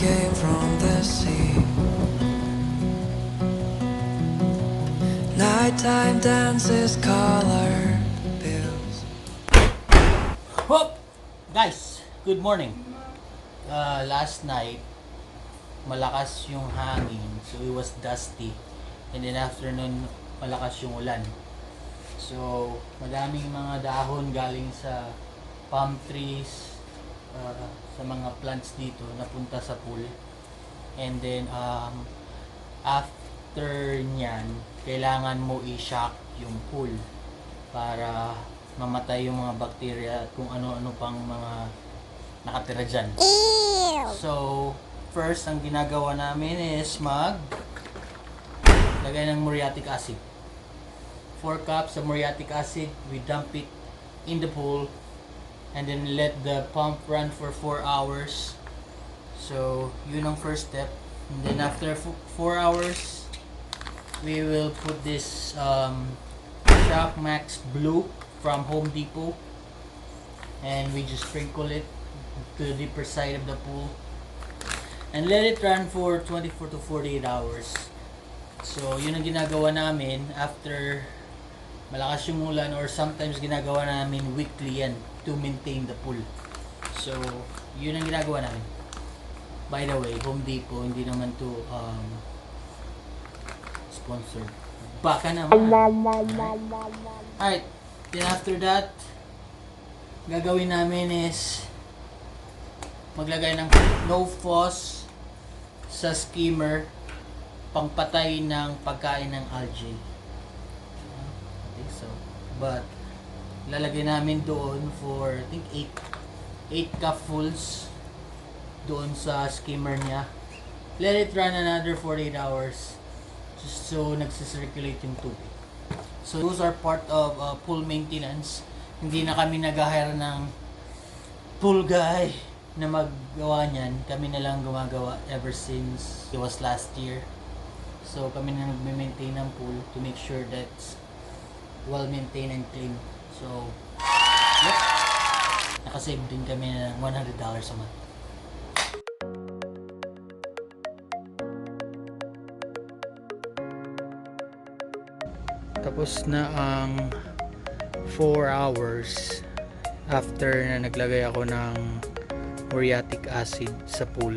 came from the sea. Nighttime dances, colored bills. Hop! Guys, good morning. Last night, malakas yung hangin, so it was dusty. And then afternoon, malakas yung ulan. So, madaming mga dahon galing sa palm trees, sa mga plants dito, napunta sa pool. And then, after nyan, kailangan mo i-shock yung pool para mamatay yung mga bacteria at kung ano-ano pang mga nakatira dyan. So, first, ang ginagawa namin is lagay ng muriatic acid. 4 cups of muriatic acid, we dump it in the pool and then let the pump run for 4 hours. So, yun ang first step. And then after 4 hours, we will put this Shock Max Blue from Home Depot and we just sprinkle it to the deeper side of the pool and let it run for 24 to 48 hours. So, yun ang ginagawa namin after malakas yung ulan, or sometimes ginagawa namin weekly yan to maintain the pool. So, yun ang ginagawa namin. By the way, Home Depot, hindi naman to sponsored. Baka naman. Alright. Then after that, gagawin namin is maglagay ng no faucet sa skimmer pangpatay ng pagkain ng algae. I think so. But lalagay namin doon for I think 8 cupfuls doon sa skimmer niya. Let it run another 48 hours just so nagsisirculate yung tubig. So those are part of pool maintenance. Hindi na kami nag-hire ng pool guy na maggawa niyan. Kami na lang gumagawa ever since it was last year. So kami na nag-maintain ng pool to make sure that it's well maintained and clean. So yep, nakasave din kami ng $100 a month. Tapos na ang 4 hours after na naglagay ako ng muriatic acid sa pool.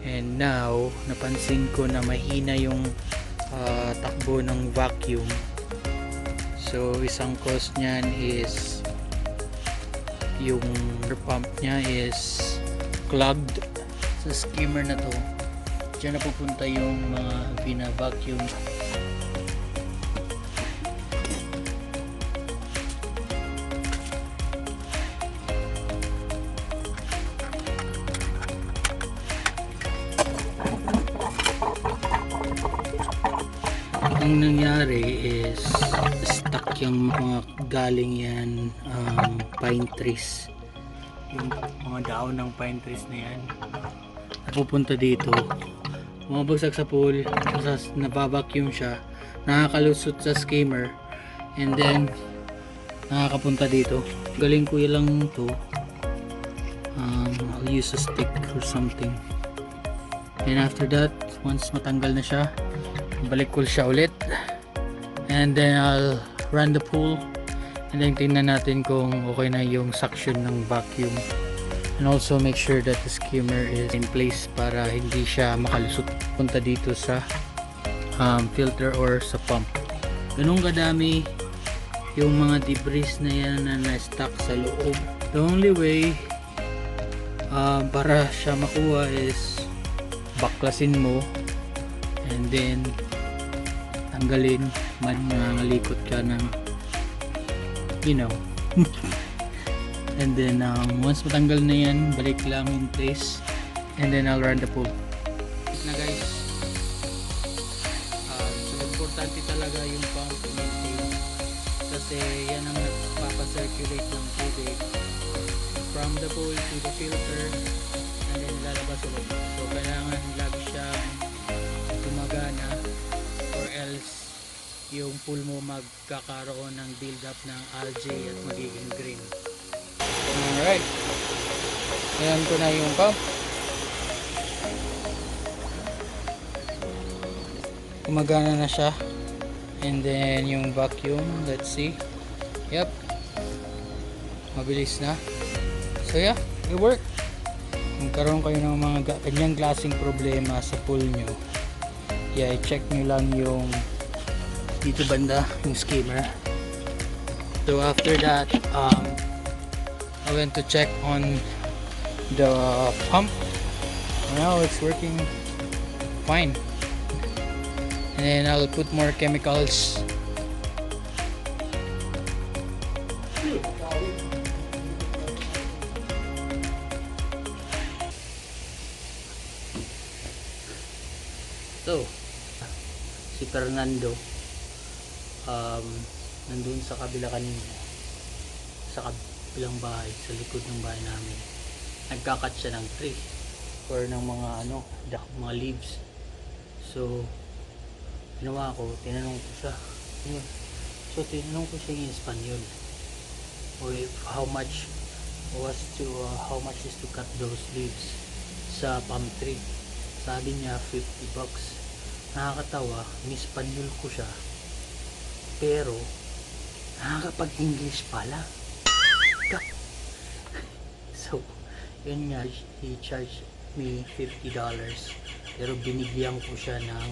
And now, napansin ko na mahina yung takbo ng vacuum. So, isang cause niyan is yung pump niya is clogged sa skimmer na to. Diyan na pupunta yung mga pina-vacuum. Ang nangyari is stuck yung mga galing yan pine trees, yung mga daon ng pine trees na yan napupunta dito, bumabagsak sa pool, nababacuum siya, nakakalusot sa skimmer, and then nakakapunta dito. Galing ko lang to. I'll use a stick or something, and after that, once matanggal na siya, balik ko siya ulit, and then I'll run the pool, and then tingnan natin kung okay na yung suction ng vacuum, and also make sure that the skimmer is in place para hindi siya makalusot punta dito sa filter or sa pump. Ganun kadami yung mga debris na yan na na-stuck sa loob. The only way para siya makuha is baklasin mo and then tanggalin, mangalikot ka ng and then once matanggal na yan, balik lang in place, and then I'll run the pool na guys. So importante talaga yung pump to maintain kasi yan ang nagpapacirculate ng tubig from the pool to the filter and then lalabas ulit. So kailangan lagi siyang gumagana or else yung pool mo magkakaroon ng build up ng algae at magiging green. Alright, ayan ko na yung pump. gumagana na siya. And then yung vacuum, let's see. Yep, mabilis na. So yeah, it worked. Kung karoon kayo ng mga kanyang klaseng problema sa pool nyo, yeah, i-check nyo lang yung dito banda, yung skimmer. So after that, I went to check on the pump. Now it's working fine. And then I'll put more chemicals. So, si Fernando nandun sa kabila kanina, sa kabilang bahay, sa likod ng bahay namin, nagkakat siya ng tree or ng mga mga leaves. So ginawa ko, tinanong ko siya yun. So tinanong ko siya in Espanyol how much is to cut those leaves sa palm tree. Sabi niya $50. Nakakatawa, in Espanyol ko siya, pero nakakapag-English pala. So yun nga, he charged me $50, pero binigyan ko siya ng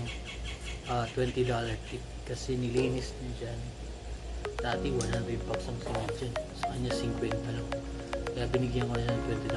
$20 tip kasi nilinis niya dyan. Dati $100 ang sinad dyan, sa kanya 50 lang, kaya binigyan ko na ng $20